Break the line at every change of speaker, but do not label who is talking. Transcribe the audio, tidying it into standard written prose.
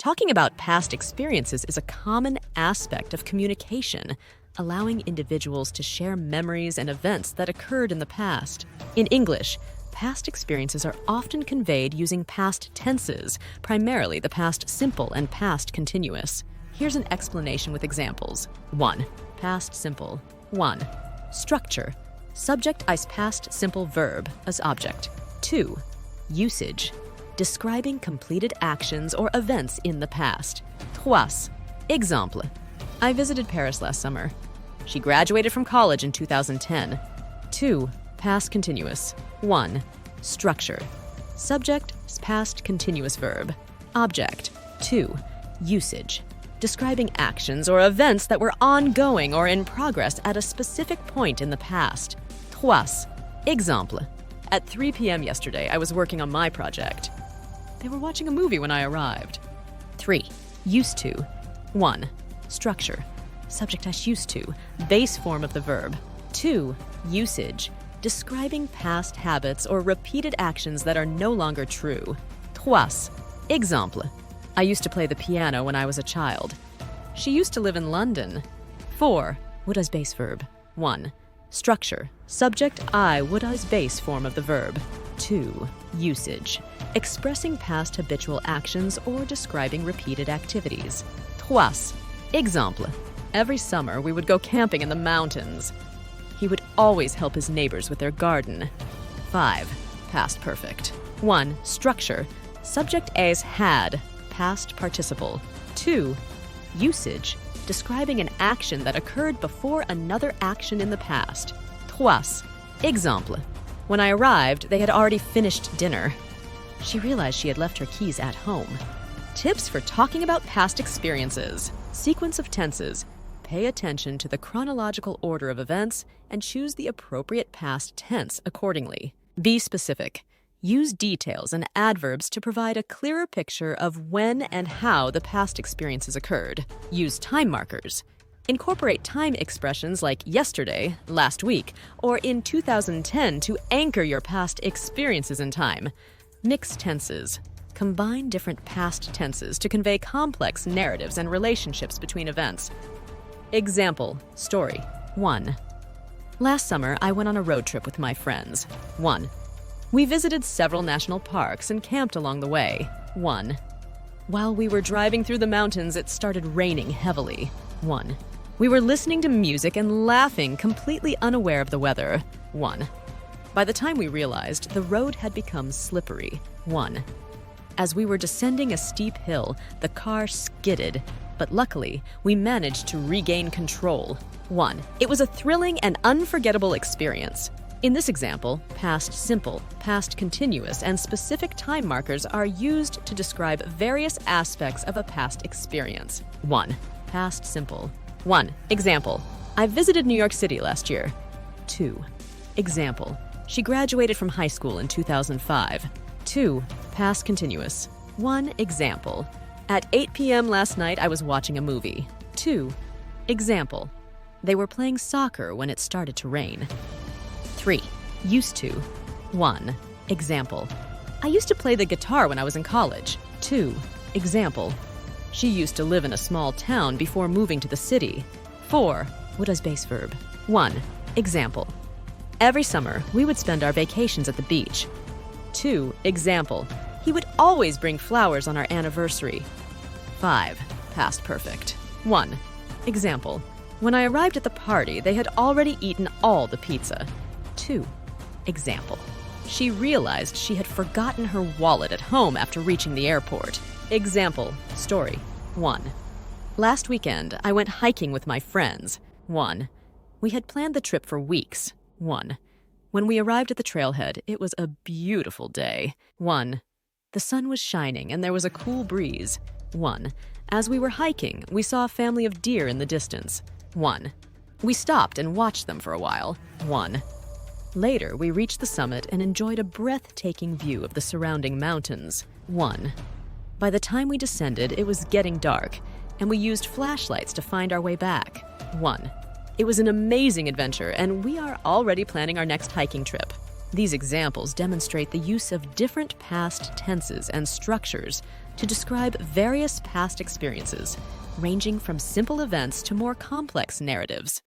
Talking about past experiences is a common aspect of communication, allowing individuals to share memories and events that occurred in the past. In English, past experiences are often conveyed using past tenses, primarily the past simple and past continuous. Here's an explanation with examples. 1. Past simple. 1. Structure. Subject as past simple verb as object. 2. Usage. Describing completed actions or events in the past. 3. Exemple. I visited Paris last summer. She graduated from college in 2010. 2. Past continuous. 1. Structure. Subject, past continuous verb. Object. 2. Usage. Describing actions or events that were ongoing or in progress at a specific point in the past. 3. Exemple. At 3 p.m. yesterday, I was working on my project. They were watching a movie when I arrived. 3. Used to. 1. Structure. Subject as used to, base form of the verb. 2. Usage. Describing past habits or repeated actions that are no longer true. 3. Exemple. I used to play the piano when I was a child. She used to live in London. 4. Would as base verb. 1. Structure. Subject I would as base form of the verb. 2. Usage. Expressing past habitual actions or describing repeated activities. 3. Exemple. Every summer we would go camping in the mountains. He would always help his neighbors with their garden. 5. Past perfect. 1. Structure. Subject as had, past participle. 2. Usage. Describing an action that occurred before another action in the past. 3. Exemple. When I arrived, they had already finished dinner. She realized she had left her keys at home. Tips for talking about past experiences. Sequence of tenses. Pay attention to the chronological order of events and choose the appropriate past tense accordingly. Be specific. Use details and adverbs to provide a clearer picture of when and how the past experiences occurred. Use time markers. Incorporate time expressions like yesterday, last week, or in 2010 to anchor your past experiences in time. Mix tenses. Combine different past tenses to convey complex narratives and relationships between events. Example, story. 1. Last summer, I went on a road trip with my friends. 1. We visited several national parks and camped along the way. 1. While we were driving through the mountains, it started raining heavily. 1. We were listening to music and laughing, completely unaware of the weather. 1. By the time we realized, the road had become slippery. 1. As we were descending a steep hill, the car skidded, but luckily, we managed to regain control. 1. It was a thrilling and unforgettable experience. In this example, past simple, past continuous, and specific time markers are used to describe various aspects of a past experience. 1. Past simple. 1. Example. I visited New York City last year. 2. Example. She graduated from high school in 2005. 2. Past continuous. 1. Example. At 8 p.m. last night, I was watching a movie. 2. Example. They were playing soccer when it started to rain. 3. Used to. 1. Example. I used to play the guitar when I was in college. 2. Example. She used to live in a small town before moving to the city. 4. Would as base verb. 1. Example. Every summer, we would spend our vacations at the beach. 2. Example. He would always bring flowers on our anniversary. 5. Past perfect. 1. Example. When I arrived at the party, they had already eaten all the pizza. 2. Example. She realized she had forgotten her wallet at home after reaching the airport. Example. Story. 1. Last weekend, I went hiking with my friends. 1. We had planned the trip for weeks. 1. When we arrived at the trailhead, it was a beautiful day. 1. The sun was shining and there was a cool breeze. 1. As we were hiking, we saw a family of deer in the distance. 1. We stopped and watched them for a while. 1. Later, we reached the summit and enjoyed a breathtaking view of the surrounding mountains. 1. By the time we descended, it was getting dark, and we used flashlights to find our way back. 1. It was an amazing adventure, and we are already planning our next hiking trip. These examples demonstrate the use of different past tenses and structures to describe various past experiences, ranging from simple events to more complex narratives.